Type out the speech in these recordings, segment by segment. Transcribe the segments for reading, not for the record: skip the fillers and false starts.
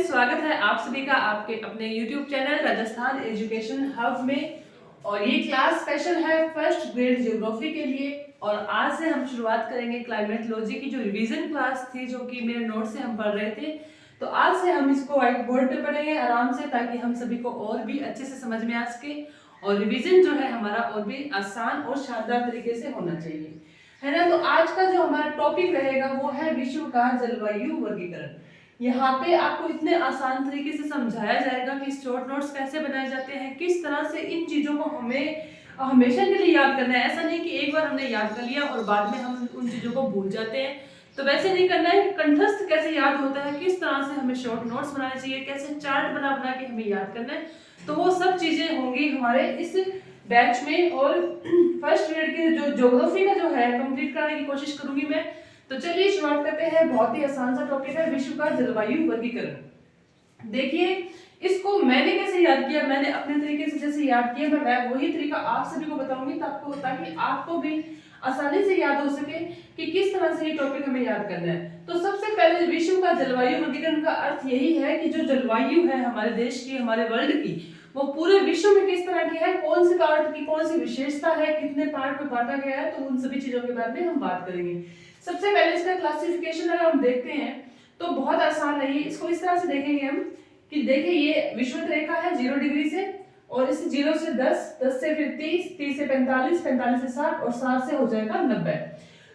स्वागत है आप सभी का आपके अपने YouTube channel Rajasthan education hub में। और ये क्लास स्पेशल है फर्स्ट ग्रेड ज्योग्राफी के लिए। और आज से हम शुरुआत करेंगे क्लाइमेटोलॉजी की जो रिवीजन क्लास थी, जो कि मेरे नोट से हम पढ़ रहे थे। तो आज से हम इसको व्हाइट बोर्ड पे पढ़ेंगे आराम से, ताकि हम सभी को और भी अच्छे से समझ में आ सके और रिवीजन जो है हमारा और भी आसान और शानदार तरीके से होना चाहिए, है ना। तो आज का जो हमारा टॉपिक रहेगा वो है विश्व का जलवायु वर्गीकरण। यहाँ पे आपको इतने आसान तरीके से समझाया जाएगा कि शॉर्ट नोट्स कैसे बनाए जाते हैं, किस तरह से इन चीजों को हमें हमेशा के लिए याद करना है। ऐसा नहीं कि एक बार हमने याद कर लिया और बाद में हम उन चीजों को भूल जाते हैं, तो वैसे नहीं करना है। कंठस्थ कैसे याद होता है, किस तरह से हमें शॉर्ट नोट्स बनाने चाहिए, कैसे चार्ट बना बना के हमें याद करना है, तो वो सब चीजें होंगी हमारे इस बैच में। और फर्स्ट ग्रेड की जो ज्योग्राफी का जो है कंप्लीट कराने की कोशिश करूंगी मैं। तो चलिए शुरुआत करते हैं। बहुत ही आसान सा टॉपिक है विश्व का जलवायु वर्गीकरण। देखिए, इसको मैंने कैसे याद किया, मैंने अपने तरीके से जैसे याद किया, मैं वही तरीका आप सभी को बताऊंगी ताकि आपको भी आसानी से याद हो सके कि किस तरह से ये टॉपिक हमें याद करना है। तो सबसे पहले विश्व का जलवायु वर्गीकरण का अर्थ यही है कि जो जलवायु है हमारे देश की, हमारे वर्ल्ड की, वो पूरे विश्व में किस तरह की है, कौन से पार्ट की कौन सी विशेषता है, कितने पार्ट में बांटा गया है, तो उन सभी चीजों के बारे में हम बात करेंगे। सबसे पहले इसका क्लासिफिकेशन अगर हम देखते हैं तो बहुत आसान है। इसको इस तरह से देखेंगे हम कि देखिए ये विषुवत रेखा है 0 डिग्री से, और इस 0 से 10, 10 से फिर 30, 30 से 45, 45 से 60 और 60 से हो जाएगा 90।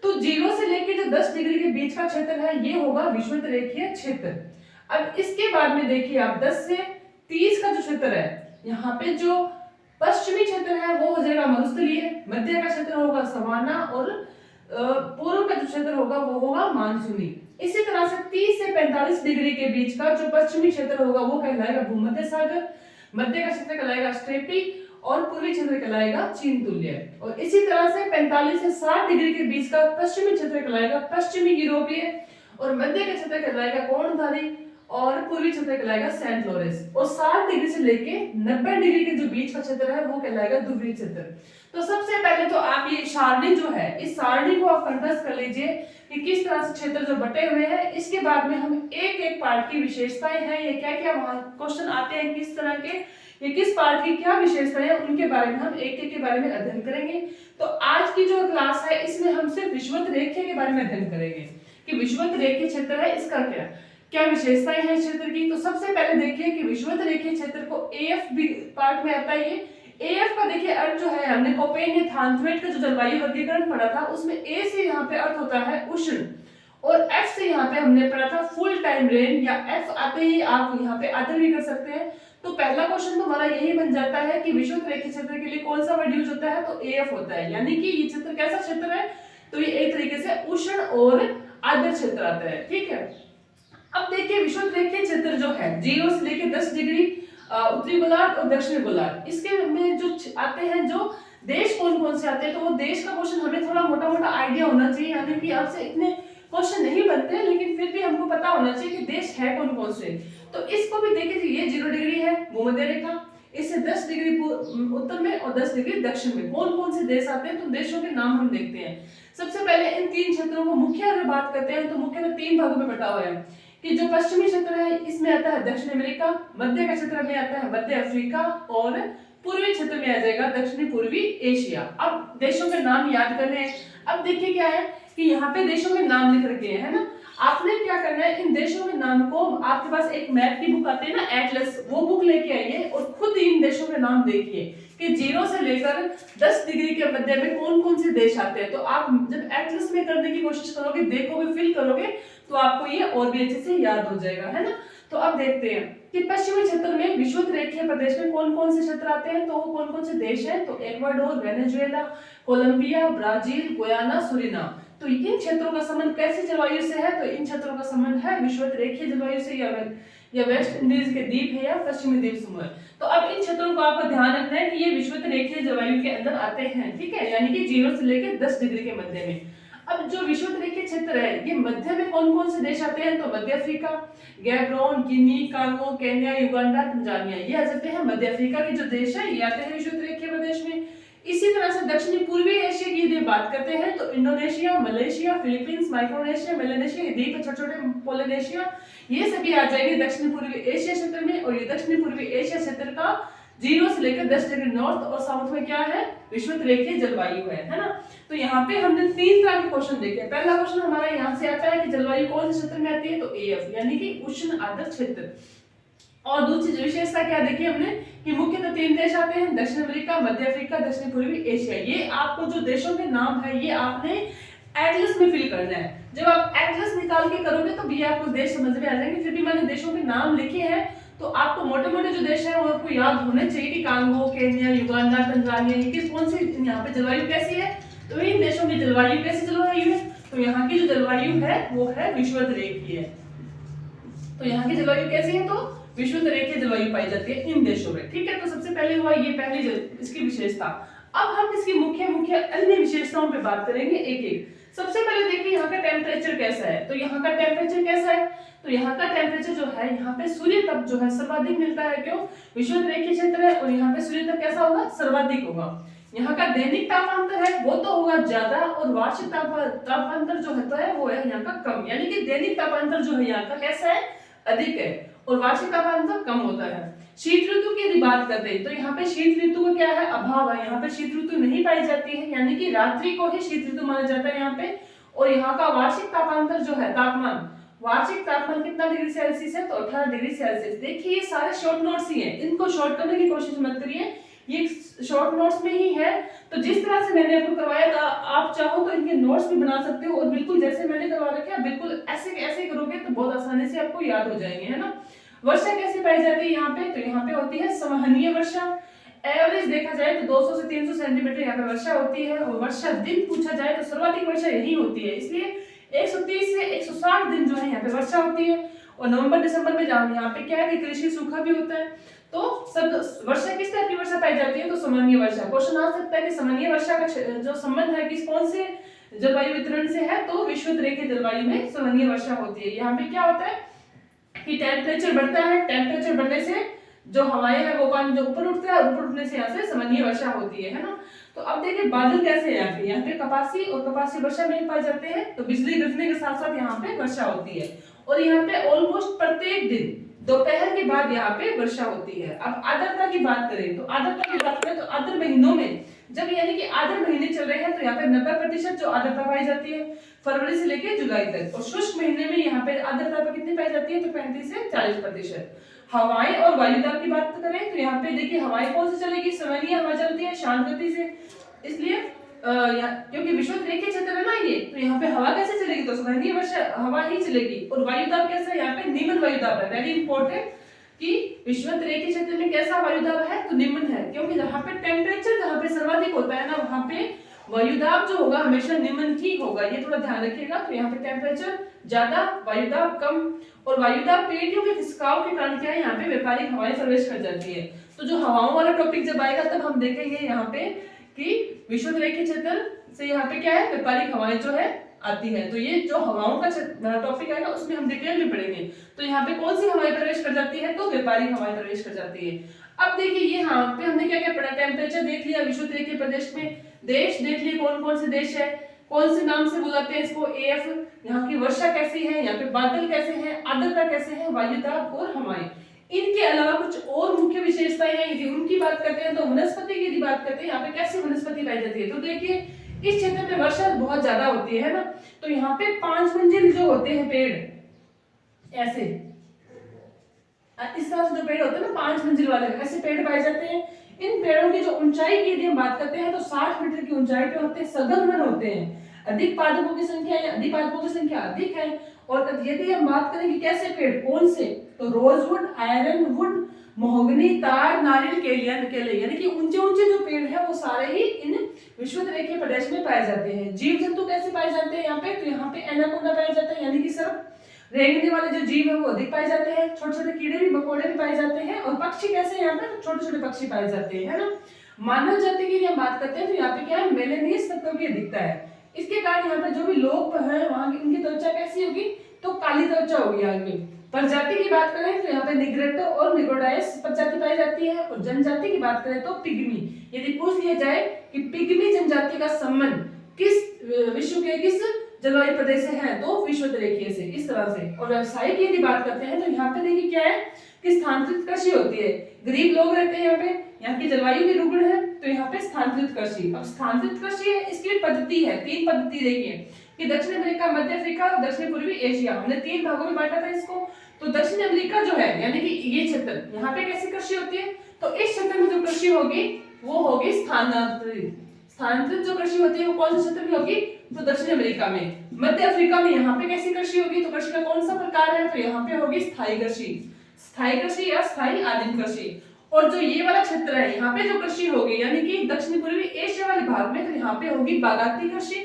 तो 0 से लेके जो 10 डिग्री के बीच का क्षेत्र है ये होगा विषुवत रेखीय क्षेत्र। अब इसके बाद में देखिए आप 10 से 30 का जो क्षेत्र है, यहाँ पे जो पश्चिमी क्षेत्र है वो हो जाएगा मरुस्थलीय, मध्य का क्षेत्र होगा सवाना, और पूर्व का जो क्षेत्र होगा वो होगा मानसूनी। इसी तरह से 30 से 45 डिग्री के बीच का जो पश्चिमी क्षेत्र होगा वो कहलाएगा भूमध्य सागर, मध्य का क्षेत्र कहलाएगा स्टेपी, और पूर्वी क्षेत्र कहलाएगा चीन तुल्य। और इसी तरह से 45 से 60 डिग्री के बीच का पश्चिमी क्षेत्र कहलाएगा पश्चिमी यूरोपीय, और मध्य का क्षेत्र कहलाएगा कोणधारी, और पूर्वी क्षेत्र कहलाएगा सेंट लॉरेंस। और 60 डिग्री से लेके 90 डिग्री के जो बीच का क्षेत्र है वो कहलाएगा ध्रुवीय क्षेत्र। तो सबसे पहले तो आप ये सारणी जो है, इस सारणी को आप कंठस्थ कर लीजिए कि किस तरह से क्षेत्र जो बटे हुए हैं। इसके बाद में हम एक एक पार्ट की विशेषताएं हैं, ये क्या क्या क्वेश्चन आते हैं किस तरह के, ये किस पार्ट की क्या विशेषताएं हैं, उनके बारे में हम एक एक के बारे में अध्ययन करेंगे। तो आज की जो क्लास है इसमें हम सिर्फ विषुवत रेखीय के बारे में अध्ययन करेंगे कि विषुवत रेखीय क्षेत्र है, इसका क्या विशेषताएं हैं क्षेत्र की। तो सबसे पहले देखिए कि विषुवत रेखीय क्षेत्र को एएफ भी पार्ट में आता है। ये एएफ का देखिए अर्थ जो है, हमने कोपेन-थानथवेट का जो जलवायु वर्गीकरण पढ़ा था उसमें ए से यहाँ पे अर्थ होता है उष्ण, और एफ से यहाँ पे हमने पढ़ा था फुल टाइम रेन, या एफ आते ही आप यहाँ पे आदर भी कर सकते हैं। तो पहला क्वेश्चन तो हमारा यही बन जाता है कि विषुवत रेखीय क्षेत्र के लिए कौन सा वर्ड यूज होता है, तो एएफ होता है। यानी कि ये क्षेत्र कैसा क्षेत्र है, तो ये एक तरीके से उष्ण और आर्द्र क्षेत्र आता है, ठीक है। अब देखिए विषुवत रेखीय क्षेत्र जो है 0 से लेकर 10 डिग्री उत्तरी गोलार्ध और दक्षिणी गोलार्ध, इसके में जो आते हैं जो देश कौन कौन से आते हैं, तो वो देश का क्वेश्चन हमें थोड़ा मोटा मोटा आइडिया होना चाहिए। यानी कि आपसे इतने क्वेश्चन नहीं बनते, लेकिन फिर भी हमको पता होना चाहिए कि देश है कौन कौन से। तो इसको भी देखिए, ये 0 डिग्री है भूमध्य रेखा, इससे 10 डिग्री उत्तर में और 10 डिग्री दक्षिण में कौन कौन से देश आते हैं, तो देशों के नाम हम देखते हैं। सबसे पहले इन 3 क्षेत्रों को मुख्य अगर बात करते हैं तो मुख्य 3 भागों में बटा हुआ है कि जो पश्चिमी क्षेत्र है इसमें आता है दक्षिण अमेरिका, मध्य का क्षेत्र में आता है मध्य अफ्रीका, और पूर्वी क्षेत्र में आ जाएगा दक्षिणी पूर्वी एशिया। अब देशों के नाम याद करने हैं। अब देखिए क्या है कि यहाँ पे देशों के नाम लिख रखे हैं, है ना। आपने क्या करना है, इन देशों के नाम को, आपके पास एक मैप की बुक आती है ना, एटलस, वो बुक लेके आइए और खुद इन देशों के नाम देखिए कि 0 से लेकर 10 डिग्री के मध्य में कौन कौन से देश आते हैं। तो आप जब एटलस में करने की कोशिश करोगे, देखोगे, फिल करोगे, तो आपको ये और भी अच्छे से याद हो जाएगा, है ना। तो अब देखते हैं कि पश्चिमी क्षेत्र में विषुवत रेखीय प्रदेश में कौन कौन से क्षेत्र आते हैं, तो वो कौन कौन से देश हैं, तो Ecuador, Venezuela, Colombia, Brazil, Guyana, Suriname. तो इन क्षेत्रों का संबंध कैसी जलवायु से है, तो इन क्षेत्रों का संबंध है विषुवत रेखीय जलवायु से, या वेस्ट इंडीज के द्वीप है, या पश्चिमी द्वीप समूह है। तो अब इन क्षेत्रों को आपका ध्यान रखना है कि ये विषुवत रेखीय जलवायु के अंदर आते हैं, ठीक है, यानी कि 0 से लेकर 10 डिग्री के मध्य में। अब जो विषुवत रेखीय क्षेत्र है, ये मध्य में कौन कौन से देश आते हैं, तो मध्य अफ्रीका, गैब्रोन, गिनी, कांगो, केन्या, युगांडा, तंजानिया, ये आ जाते हैं मध्य अफ्रीका के जो देश है, ये आते हैं विषुवत रेखीय प्रदेश में। इसी तरह से दक्षिणी पूर्वी एशिया की यदि बात बात करते हैं तो Indonesia, Malaysia, Philippines, Micronesia, Melanesia, ये द्वीप छोटे छोटे, पोलिनेशिया, ये सभी आ जाएंगे दक्षिण पूर्वी एशिया क्षेत्र में। और ये दक्षिण पूर्वी एशिया क्षेत्र का 0 से लेकर 10 डिग्री नॉर्थ और साउथ में क्या है, विषुवत रेखीय जलवायु है ना। तो यहाँ पे हमने 3 तरह के क्वेश्चन देखे। पहला क्वेश्चन हमारा यहाँ से आता है कि जलवायु कौन से क्षेत्र में आती है, तो AF यानी कि उष्ण आर्द्र क्षेत्र। और दूसरी विशेषता क्या देखी हमने कि मुख्यतः 3 देश आते हैं, दक्षिण अमेरिका, मध्य अफ्रीका, दक्षिण पूर्वी एशिया। ये आपको जो देशों के नाम है ये आपने एटलस में फिल करना है। जब आप एटलस निकाल के करोगे तो भी आपको देश समझ में आ जाएंगे। फिर भी मैंने देशों के नाम लिखे हैं तो आपको मोटे मोटे जो देश है वो आपको याद होने चाहिए कि कांगो, केन्या, युगांडा, तंजानिया, ये किस कौन सी यहाँ पे जलवायु कैसी है, तो इन देशों की जलवायु कैसी जलवायु है, तो यहाँ की जो जलवायु है वो है विषुवत रेखीय। तो यहाँ की जलवायु कैसी है, तो विषुवत रेखीय जलवायु पाई जाती है इन देशों में। ठीक है, तो सबसे पहले हुआ ये पहली इसकी विशेषता। अब हम इसकी मुख्य मुख्य अन्य विशेषताओं पे बात करेंगे एक एक। सबसे पहले देखिए यहाँ का टेम्परेचर कैसा है, तो यहाँ का टेम्परेचर कैसा है, तो यहाँ का टेम्परेचर जो है यहाँ पे सूर्य तप जो है सर्वाधिक मिलता है। क्यों, विषुवत रेखीय क्षेत्र है और यहाँ पे सूर्य तप कैसा होगा, सर्वाधिक होगा। यहाँ का दैनिक तापांतर है वो तो होगा ज्यादा और वार्षिक तापांतर जो होता है वो है यहाँ का कम, यानी कि दैनिक तापांतर जो है यहाँ का कैसा है, अधिक है और वार्षिक तापांतर कम होता है। शीत ऋतु की यदि बात करते हैं तो यहाँ पे शीत ऋतु का क्या है, अभाव है, यहाँ पे शीत ऋतु नहीं पाई जाती है, यानी कि रात्रि को ही शीत ऋतु माना जाता है यहाँ पे। और यहाँ का वार्षिक तापांतर जो है, तापमान, वार्षिक तापमान कितना डिग्री सेल्सियस है, तो 18 डिग्री सेल्सियस। देखिए ये सारे शॉर्ट नोट्स ही हैं, इनको शॉर्ट करने की कोशिश मत करिए, ये शॉर्ट नोट्स में ही है। तो जिस तरह से मैंने आपको करवाया था आप चाहो तो इनके नोट्स भी बना सकते हो और बिल्कुल जैसे मैंने करवा रखा है बिल्कुल ऐसे ऐसे करोगे तो बहुत आसानी से आपको याद हो जाएंगे, है ना। वर्षा कैसी पाई जाती है यहाँ पे, तो यहाँ पे होती है संवहनीय वर्षा। एवरेज देखा जाए तो 200 से 300 सेंटीमीटर यहाँ पे वर्षा होती है। और वर्षा दिन पूछा जाए तो सर्वाधिक वर्षा यही होती है, इसलिए 130 से 160 दिन जो है यहाँ पे वर्षा होती है। और नवंबर दिसंबर में जहाँ यहाँ पे क्या है कि कृषि सूखा भी होता है। तो सब वर्षा किस टाइप की वर्षा पाई जाती है, तो सामान्य वर्षा। क्वेश्चन आ सकता है कि सामान्य वर्षा का जो संबंध है किस कौन से जलवायु वितरण से है, तो विषुवत रेखीय जलवायु में सामान्य वर्षा होती है। यहाँ पे क्या होता है कि टेम्परेचर बढ़ता है, टेम्परेचर बढ़ने से जो हवाएं है वो पानी जो ऊपर उठता है, ऊपर उठने से यहाँ से सामान्य वर्षा होती है ना। तो अब देखिए बादल कैसे है, यहाँ पे कपासी और कपासी वर्षा में पाए जाते हैं। तो बिजली गिरने के साथ साथ यहाँ पे वर्षा होती है और यहाँ पे ऑलमोस्ट प्रत्येक दिन दोपहर के बाद यहाँ पे वर्षा होती है। अब आर्द्रता की बात करें तो आर्द्रता की बात करें तो आर्द्र महीनों में जब यानी कि आर्द्र महीने चल रहे हैं तो यहाँ पे 90% जो आर्द्रता पाई जाती है फरवरी से लेकर जुलाई तक। और शुष्क महीने में यहाँ पे आर्द्रता कितनी पाई जाती है, तो 35 से 40%। हवाएं और वायुदाब की बात करें तो यहाँ पे देखिए हवाएं कौन सी चलेगी, सामान्य हवा चलती है शांत गति से, इसलिए क्योंकि विषुवत रेखीय क्षेत्र है ना ये, तो यहाँ पे हवा कैसे चलेगी, तो सामान्य वर्षा हवा ही चलेगी। और वायुदाब कैसा है, यहाँ पे निम्न वायुदाब है। वेरी इंपॉर्टेंट कि विषुवत रेखीय क्षेत्र में कैसा वायुदाब है, तो निम्न है, क्योंकि जहाँ पे टेम्परेचर जहाँ पे सर्वाधिक होता है ना वहाँ पे वायुदाब जो होगा हमेशा निम्न ही होगा, ये थोड़ा ध्यान रखिएगा। तो यहाँ पे टेम्परेचर ज्यादा, वायुदाब कम। और वायुदाब पेड़ियों के खिसकाव के कारण क्या है, यहाँ पे व्यापारिक हवाएं प्रवेश कर जाती है। तो जो हवाओं वाला टॉपिक जब आएगा तब हम देखेंगे यहाँ पे कि विषुवत रेखीय क्षेत्र से यहाँ पे क्या है, व्यापारिक हवाएं जो है आती है। तो ये जो हवाओं का टॉपिक आएगा उसमें हम डिटेल में पढ़ेंगे। तो यहाँ पे कौन सी हवाएं प्रवेश कर जाती है, तो व्यापारिक हवाएं प्रवेश कर जाती है। अब देखिए ये यहाँ पे हमने क्या क्या पढ़ा, टेम्परेचर देख लिया, विषुवत रेखीय प्रदेश में देश देख लिए कौन कौन से देश है, कौन से नाम से बुलाते हैं इसको, AF, यहाँ की वर्षा कैसी है, यहाँ पे बादल कैसे हैं, आर्द्रता कैसे है, वायुदाब और हवाएं। इनके अलावा कुछ और मुख्य विशेषताएं हैं, यदि उनकी बात करते हैं तो वनस्पति की यदि बात करते हैं यहाँ पे कैसी वनस्पति पाई जाती है, तो देखिए इस क्षेत्र में वर्षा बहुत ज्यादा होती है ना। तो यहाँ पे 5 मंजिल जो होते हैं पेड़, ऐसे इस तरह से जो पेड़ होते हैं ना 5 मंजिल वाले, ऐसे पेड़ पाए जाते हैं। इन पेड़ों की जो ऊंचाई की यदि हम बात करते हैं तो 60 मीटर की ऊंचाई पे होते हैं, सघन वन होते हैं। अधिक पादपों की संख्या या अधिक पादपों की संख्या अधिक है। और यदि हम बात करें कि कैसे पेड़ कौन से, तो रोजवुड, आयरन वुड, महोगनी, ताड़, नारियल, केले, यानी कि ऊंचे ऊंचे जो पेड़ है वो सारे ही इन विषुवत रेखीय प्रदेश में पाए जाते हैं। जीव जंतु कैसे पाए जाते हैं यहाँ पे, तो यहाँ पे एनाकोंडा पाया जाता है, यानी कि सर्प, रेंगने वाले जो जीव है वो अधिक पाए जाते हैं, छोटे छोटे कीड़े भी, मकोड़े भी पाए जाते हैं। और पक्षी कैसे यहाँ पे, छोटे छोटे पक्षी पाए जाते हैं, है ना। मानव जाति की हम बात करते हैं तो यहाँ पे क्या है, मेलेनियस तत्व की अधिकता है। इसके कारण यहाँ पे जो भी लोग हैं वहां की उनकी त्वचा कैसी होगी, तो काली त्वचा होगी आगे। प्रजाति की बात करें तो यहाँ पे निग्रेटो और निग्रोडाइस प्रजाति पाई जाती है। और जनजाति की बात करें तो पिग्मी। यदि पूछ लिया जाए कि पिग्मी जनजाति का संबंध विश्व के किस जलवायु प्रदेश से हैं, तो विषुवतरेखीय से, इस तरह से। और व्यवसाय की यदि बात करते हैं तो यहाँ पे देखिए क्या है कि स्थानांतरित कृषि होती है, गरीब लोग रहते हैं यहाँ पे, यहाँ की जलवायु भी रुग्ण है, तो यहाँ पे स्थानांतरित कृषि। अब स्थानांतरित कृषि है, इसकी भी पद्धति है, 3 पद्धति देखिए कि दक्षिण अमेरिका, मध्य अफ्रीका और दक्षिण पूर्वी एशिया, हमने 3 भागों में बांटा था इसको। तो दक्षिण अमेरिका जो है यानी कि ये क्षेत्र, यहाँ पे कैसी कृषि होती है, तो इस क्षेत्र में जो कृषि होगी वो होगी स्थानांतरित। स्थानांतरित जो कृषि होती है वो कौन से क्षेत्र में होगी, तो दक्षिण अमेरिका में। मध्य अफ्रीका में यहाँ पे कैसी कृषि होगी, तो कृषि का कौन सा प्रकार है, तो यहाँ पे होगी स्थायी कृषि, स्थायी कृषि या स्थायी आदिम कृषि। और जो ये वाला क्षेत्र है यहाँ पे जो कृषि होगी यानी कि दक्षिण पूर्वी एशिया वाले भाग में, तो यहाँ पे होगी बागाती कृषि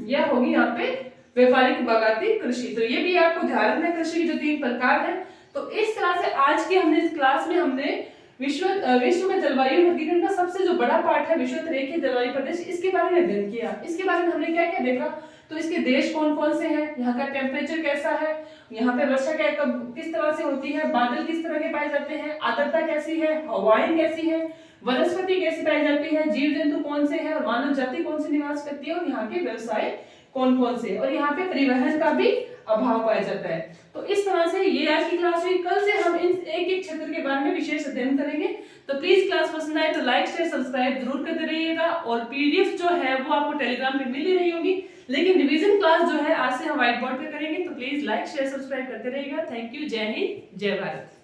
या होगी यहाँ पे व्यापारिक बागाती कृषि। तो ये भी आपको ध्यान रखना है, कृषि के जो 3 प्रकार है। तो इस तरह से आज की हमने इस क्लास में हमने विश्व में जलवायु वर्गीकरण का सबसे जो बड़ा पार्ट है विषुवतरेखीय जलवायु प्रदेश, इसके बारे में अध्ययन किया। इसके बारे में हमने क्या क्या देखा, तो इसके देश कौन कौन से हैं, यहाँ का टेम्परेचर कैसा है, यहाँ पे वर्षा क्या कब किस तरह से होती है, बादल किस तरह के पाए जाते हैं, आर्द्रता कैसी है, हवाएं कैसी है, वनस्पति कैसी पाई जाती है, जीव जंतु कौन से हैं और मानव जाति कौन से निवास करती है, और यहाँ के व्यवसाय कौन कौन से, और यहाँ पे परिवहन का भी अभाव पाया जाता है। तो इस तरह से ये आज की क्लास हुई। कल से हम इन एक एक क्षेत्र के बारे में विशेष अध्ययन करेंगे। तो प्लीज क्लास पसंद आए तो लाइक शेयर सब्सक्राइब जरूर करते रहिएगा। और पीडीएफ जो है वो आपको टेलीग्राम पे मिल ही रही होगी, लेकिन रिवीजन क्लास जो है आज से हम व्हाइट बोर्ड पे करेंगे। तो प्लीज लाइक शेयर सब्सक्राइब करते रहिएगा। Thank you. जय हिंद, जय भारत।